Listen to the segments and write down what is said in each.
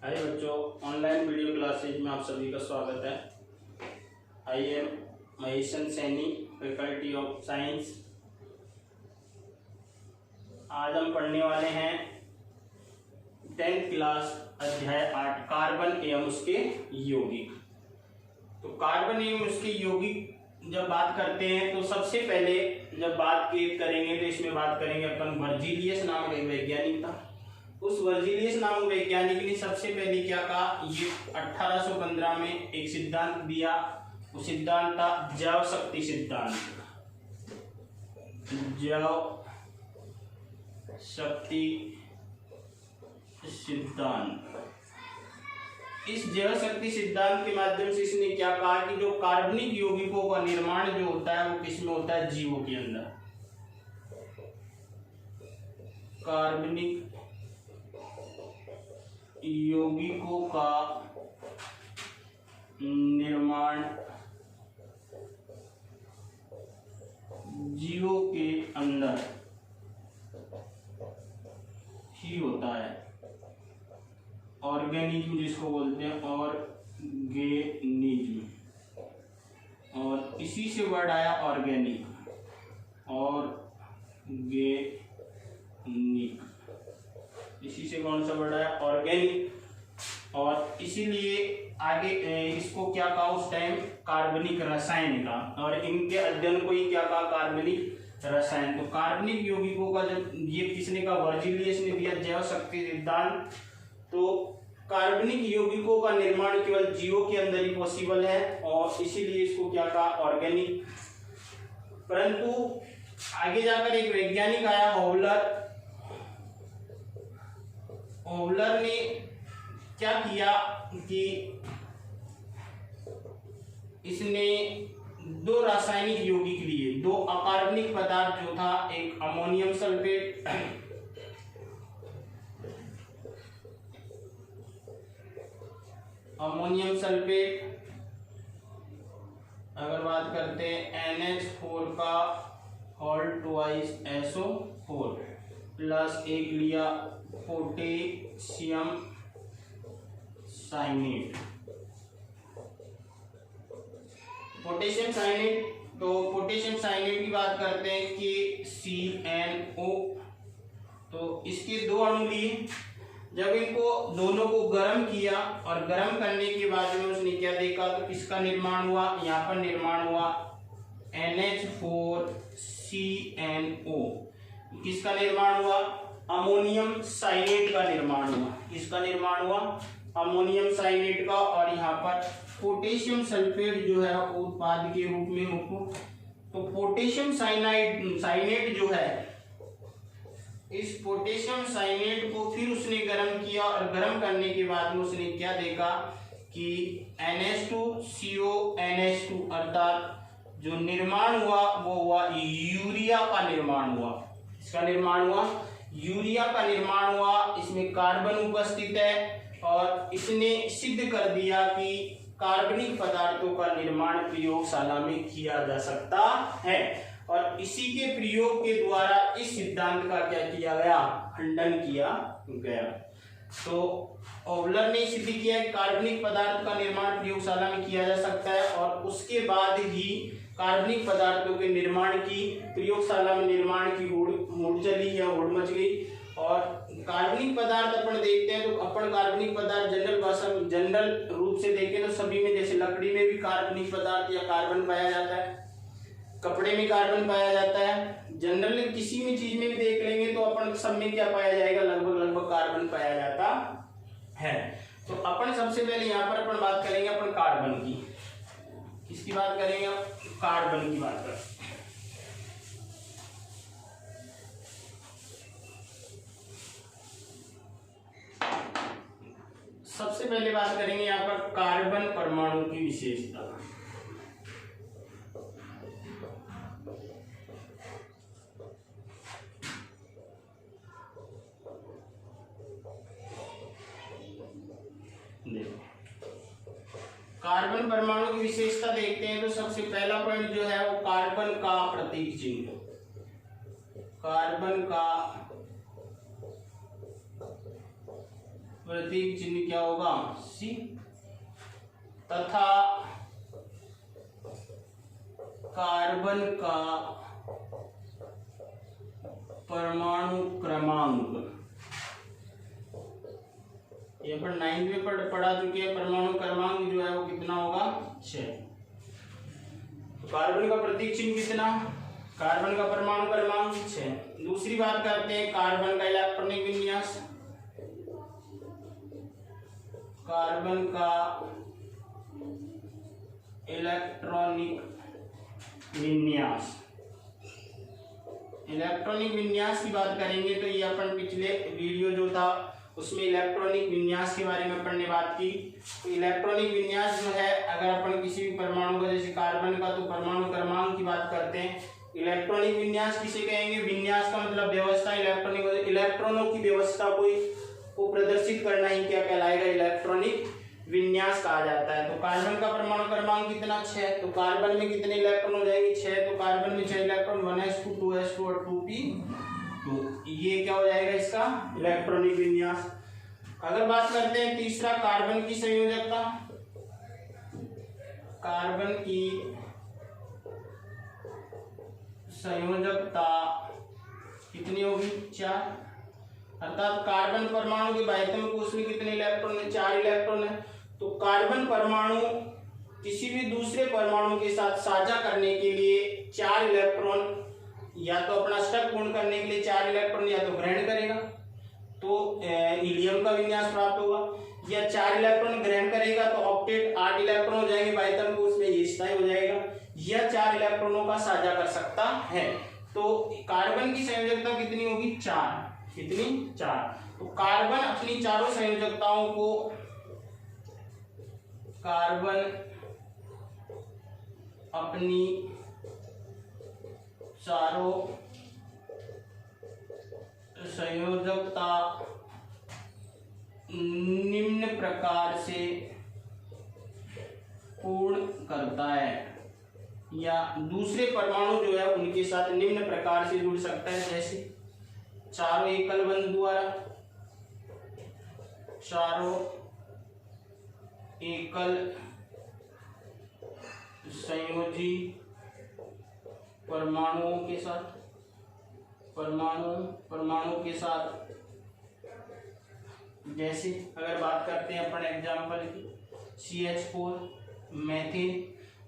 हाय बच्चों, online video classes में आप सभी का स्वागत है। I am Maheshan Saini, faculty of science. आज हम पढ़ने वाले हैं 10th क्लास अध्याय 8 कार्बन एवं उसके यौगिक। तो कार्बन एवं उसके यौगिक जब बात करते हैं तो सबसे पहले जब बात करेंगे तो इसमें बात करेंगे अपन वर्जीलियस नामक एक वैज्ञानिक था। उस वर्जीलियस नामक वैज्ञानिक ने सबसे पहले क्या कहा, ये 1815 में एक सिद्धांत दिया। वो सिद्धांत था जैव शक्ति सिद्धांत। जैव शक्ति सिद्धांत। इस जैव शक्ति सिद्धांत के माध्यम से इसने क्या कहा कि जो कार्बनिक यौगिकों का निर्माण जो होता है वो किसमें होता है, जीवों के अंदर। कार्बनिक यौगिकों का निर्माण जीवों के अंदर ही होता है। ऑर्गेनिज्म जिसको बोलते हैं, ऑर्गेनिज्म, और इसी से वर्ड आया ऑर्गेनिक। ऑर्गेनिक, इसी से कौन सा वर्ड आया, ऑर्गेनिक। और इसीलिए आगे इसको क्या कहा उस टाइम, कार्बनिक रसायन का, और इनके अध्ययन को ही क्या कहा, कार्बनिक रसायन। तो कार्बनिक यौगिकों का जब ये किसने कहा, वर्जीलियस ने दिया जैव शक्ति सिद्धांत। तो कार्बनिक यौगिकों का निर्माण केवल जीवों के अंदर ही पॉसिबल है, और इसीलिए इसको क्या कहा, ऑर्गेनिक। परंतु आगे जाकर एक वैज्ञानिक आया, ओवलर ने क्या किया कि इसने दो रासायनिक यौगिक लिए, दो अकार्बनिक पदार्थ जो था, एक अमोनियम सल्फेट अगर बात करते हैं NH4 का होल ट्वाइस SO4 प्लस एक लिया पोटेशियम साइनेट। तो पोटेशियम साइनेट की बात करते हैं कि CNO। तो इसके दो अणु लिए, जब इनको दोनों को गर्म किया और गर्म करने के बाद में उसने क्या देखा, तो किसका निर्माण हुआ, यहाँ पर निर्माण हुआ NH4CNO। किसका निर्माण हुआ, अमोनियम साइनेट का निर्माण हुआ। किसका निर्माण हुआ, अमोनियम साइनेट का। और यहाँ पर पोटेशियम सल्फेट जो है उत्पाद के रूप में मुको। तो पोटेशियम साइनेट जो है, इस पोटेशियम साइनेट को फिर उसने गर्म किया, और गर्म करने के बाद में उसने क्या देखा कि NH2CO NH2 अर्थात जो निर्माण हुआ वो हुआ यूरिया का निर्माण हुआ। इसका निर्माण हुआ, यूरिया का निर्माण हुआ। इसमें कार्बन उपस्थित है, और इसने सिद्ध कर दिया कि कार्बनिक पदार्थों का निर्माण प्रयोगशाला में किया जा सकता है। और इसी के प्रयोग के द्वारा इस सिद्धांत का क्या किया गया, खंडन किया गया। तो ओवलर ने सिद्ध किया कि कार्बनिक पदार्थ का निर्माण प्रयोगशाला में किया जा सकता है, और उसके बाद ही कार्बनिक पदार्थों के निर्माण की प्रयोगशाला में निर्माण की होड़ चली या होड़ मच गई। और कार्बनिक पदार्थ अपन देखते हैं तो अपन कार्बनिक पदार्थ जनरल रूप से देखें तो सभी में, जैसे लकड़ी में भी कार्बनिक पदार्थ या कार्बन पाया जाता है, कपड़े में कार्बन पाया जाता है। जनरली किसी भी चीज में भी देख लेंगे तो अपन सब में क्या पाया जाएगा, लगभग कार्बन पाया जाता है। तो अपन सबसे पहले यहाँ पर अपन बात करेंगे अपन कार्बन की। किसकी बात करेंगे, कार्बन की बात करें। सबसे पहले बात करेंगे यहाँ पर कार्बन परमाणु की विशेषता। कार्बन परमाणु की विशेषता देखते हैं तो सबसे पहला पॉइंट जो है वो कार्बन का प्रतीक चिन्ह। कार्बन का प्रतीक चिन्ह क्या होगा, सी। तथा कार्बन का परमाणु क्रमांक, ये अपन 9th में पढ़ा चुके हैं। परमाणु क्रमांक जो है वो कितना होगा, 6। तो कार्बन का प्रतीक चिन्ह कितना, कार्बन का परमाणु क्रमांक 6। दूसरी बात करते हैं कार्बन का इलेक्ट्रॉनिक विन्यास। कार्बन का इलेक्ट्रॉनिक विन्यास, इलेक्ट्रॉनिक विन्यास की बात करेंगे तो ये अपन पिछले वीडियो जो था उसमें इलेक्ट्रॉनिक विन्यास के बारे में अपन ने बात की। तो इलेक्ट्रॉनिक विन्यास जो है, अगर अपन किसी भी परमाणु का, जैसे कार्बन का, तो परमाणु क्रमांक की बात करते हैं। इलेक्ट्रॉनिक विन्यास किसे कहेंगे, विन्यास का मतलब व्यवस्था, इलेक्ट्रॉनिक इलेक्ट्रॉनों की व्यवस्था को प्रदर्शित करना ही क्या कहलाएगा, इलेक्ट्रॉनिक विन्यास कहा जाता है। तो कार्बन का परमाणु क्रमांक कितना, 6। तो कार्बन में कितने इलेक्ट्रॉन हो जाएंगे, 6। तो कार्बन में 6 इलेक्ट्रॉन, 1s2 2s2 और 2p2, ये क्या हो जाएगा इसका इलेक्ट्रॉनिक विन्यास। अगर बात करते हैं तीसरा, कार्बन की संयोजकता। कार्बन की संयोजकता कितनी होगी, 4। अर्थात कार्बन परमाणु के बाह्यतम कोश में कितने इलेक्ट्रॉन है, 4 इलेक्ट्रॉन है। तो कार्बन परमाणु किसी भी दूसरे परमाणु के साथ साझा करने के लिए 4 इलेक्ट्रॉन, या तो अपना स्टक पूर्ण करने के लिए 4 इलेक्ट्रॉन या तो ग्रहण करेगा तो हीलियम का विन्यास प्राप्त होगा, या 4 इलेक्ट्रॉन ग्रहण करेगा तो ऑक्टेट 8 इलेक्ट्रॉन हो जाएंगे बाह्यतम कोश में, ये स्थायी हो जाएगा, या 4 इलेक्ट्रॉनों का साझा कर सकता है। तो कार्बन की संयोजकता कितनी होगी, 4। कितनी, 4। तो कार्बन अपनी चारों संयोजकताओं को, कार्बन अपनी चारों संयोजकता निम्न प्रकार से पूर्ण करता है, या दूसरे परमाणु जो है उनके साथ निम्न प्रकार से जुड़ सकता है। जैसे चारों एकल बंध द्वारा, चारों एकल संयोजी परमाणुओं के साथ, परमाणु के साथ। जैसे अगर बात करते हैं अपन एग्जांपल की, CH4 मेथिन।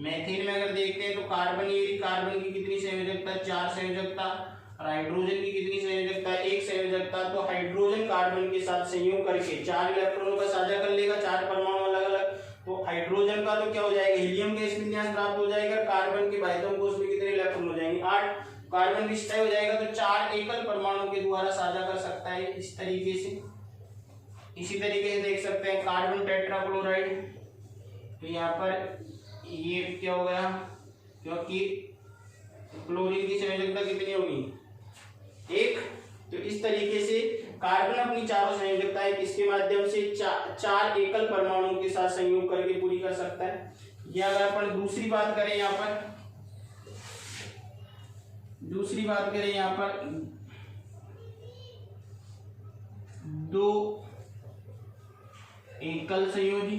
मेथिन में अगर देखते हैं तो कार्बन की कितनी संयोजकता, 4 संयोजकता, और हाइड्रोजन की कितनी संयोजकता, 1 संयोजकता। तो हाइड्रोजन कार्बन के साथ संयोग करके 4 इलेक्ट्रॉनों का साझा कर लेगा, 4 परमाणु अलग अलग। तो हाइड्रोजन का तो क्या हो जाएगा, हीलियम गैस विन्यास प्राप्त हो जाएगा। कार्बन के बाह्यतम कोश में कितने इलेक्ट्रॉन हो जाएंगे, 8। कार्बन विस्थाई हो जाएगा तो 4 एकल परमाणु के द्वारा साझा कर सकता है इस तरीके से। इसी तरीके से देख सकते हैं कार्बन टेट्राक्लोराइड। तो यहाँ पर ये क्या हो गया, क्योंकि क्लोरीन की संयोजकता कितनी होगी, 1। तो इस तरीके से कार्बन अपनी चारों संयोजकताएं किसके माध्यम से, 4 एकल परमाणुओं के साथ संयोग करके पूरी कर सकता है। या अगर अपन दूसरी बात करें यहाँ पर, दो एकल संयोजी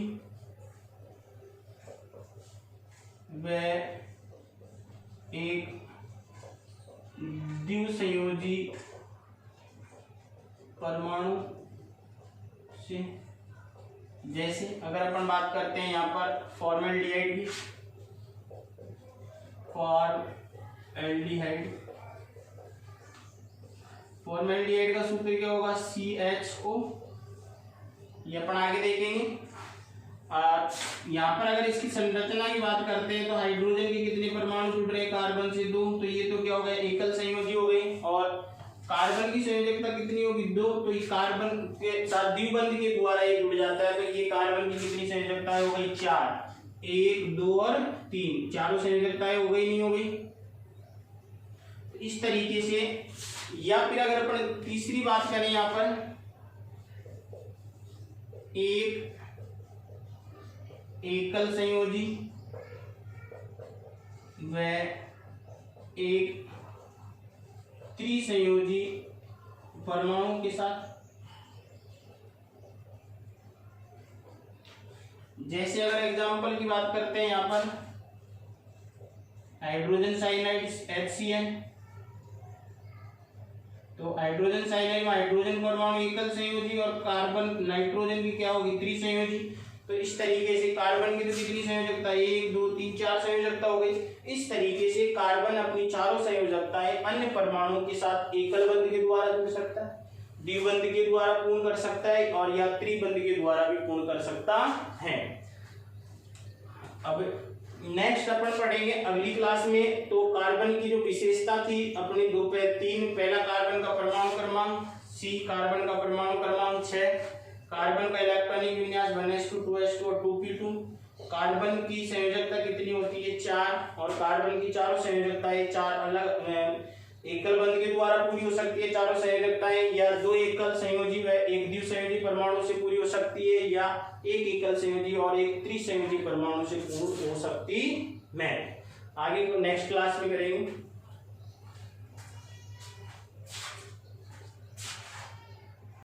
व एक द्विसंयोजी परमाणु से। जैसे अगर अपन बात करते हैं यहाँ पर फॉर्मेल्डिहाइड की, फॉर्मेल्डिहाइड का सूत्र क्या होगा, CHO। ये अपन आगे देखेंगे। यहाँ पर अगर इसकी संरचना की बात करते हैं तो हाइड्रोजन के कितने परमाणु जुड़ रहे हैं, कार्बन से 2। तो ये तो क्या हो गया, एकल संयोजी हो गई। और कार्बन की संयोजकता कितनी होगी, 2। तो ये कार्बन के साथ द्विबंध के द्वारा ये जुड़ जाता है। तो ये कार्बन की कितनी संयोजकताएं हो गई, 4, 1, 2 और 3। चारों संयोजकताएं हो गई, नहीं हो गई। तो इस तरीके से, या फिर अगर अपन तीसरी बात करें यहाँ पर, एक एकल संयोजी व एक त्रिसंयोजी परमाणु के साथ। जैसे अगर एग्जांपल की बात करते हैं यहाँ पर हाइड्रोजन साइनाइड HCl, तो हाइड्रोजन साइनाइड में हाइड्रोजन परमाणु एकल संयोजी और कार्बन नाइट्रोजन की क्या होगी त्रिसंयोजी। तो इस तरीके से कार्बन की तो कितनी संयोजकता, 1 2 3 4 संयोजकता हो गई। इस तरीके से कार्बन अपनी चारों संयोजकताएं अन्य परमाणुओं के साथ एकल बंध के द्वारा जुड़ सकता है, द्विबंध के द्वारा पूर्ण कर सकता है और या त्रिबंध के द्वारा भी पूर्ण कर सकता है। अब नेक्स्ट अपन पढ़ेंगे अगली क्लास में, तो कार्बन की जो विशेषता थी अपने 2 पे 3, पहला कार्बन का परमाणु क्रमांक C, कार्बन का परमाणु क्रमांक 6, कार्बन का इलेक्ट्रॉनिक विन्यास 1s2 और 2p2, कार्बन की संयोजकता कितनी होती है 4, और कार्बन की चारों संयोजकताएं 4 अलग एकल बंध के द्वारा पूरी हो सकती है चारों संयोजकताएं, या 2 एकल संयोजी व 1 द्विसंयोजी परमाणु से पूरी हो सकती है, या 1 एकल संयोजी और 1 त्रिसंयोजी परमाणु से पूर्ण हो सकती है। आगे को नेक्स्ट क्लास में करेंगे।